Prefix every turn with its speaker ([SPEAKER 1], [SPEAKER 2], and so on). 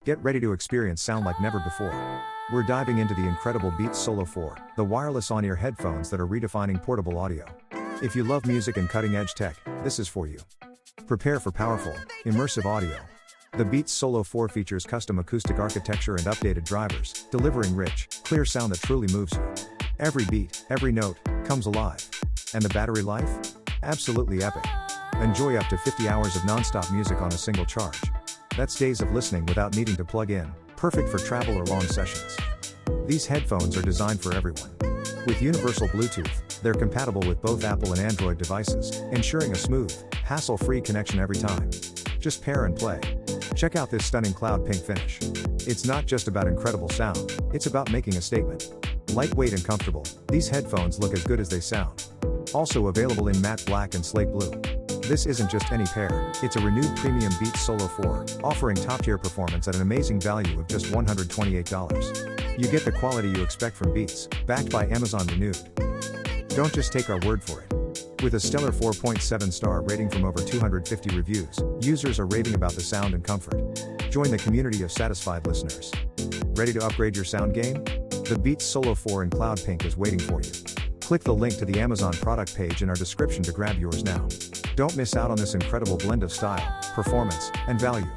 [SPEAKER 1] Get ready to experience sound like never before. We're diving into the incredible Beats Solo 4, the wireless on-ear headphones that are redefining portable audio. If you love music and cutting-edge tech, this is for you. Prepare for powerful, immersive audio. The Beats Solo 4 features custom acoustic architecture and updated drivers, delivering rich, clear sound that truly moves you. Every beat, every note, comes alive. And the battery life? Absolutely epic. Enjoy up to 50 hours of nonstop music on a single charge. That's days of listening without needing to plug in, perfect for travel or long sessions. These headphones are designed for everyone. With universal Bluetooth, they're compatible with both Apple and Android devices, ensuring a smooth, hassle-free connection every time. Just pair and play. Check out this stunning cloud pink finish. It's not just about incredible sound, it's about making a statement. Lightweight and comfortable, these headphones look as good as they sound. Also available in matte black and slate blue. This isn't just any pair, it's a renewed premium Beats Solo 4, offering top-tier performance at an amazing value of just $128. You get the quality you expect from Beats, backed by Amazon Renewed. Don't just take our word for it. With a stellar 4.7-star rating from over 250 reviews, users are raving about the sound and comfort. Join the community of satisfied listeners. Ready to upgrade your sound game? The Beats Solo 4 in Cloud Pink is waiting for you. Click the link to the Amazon product page in our description to grab yours now. Don't miss out on this incredible blend of style, performance, and value.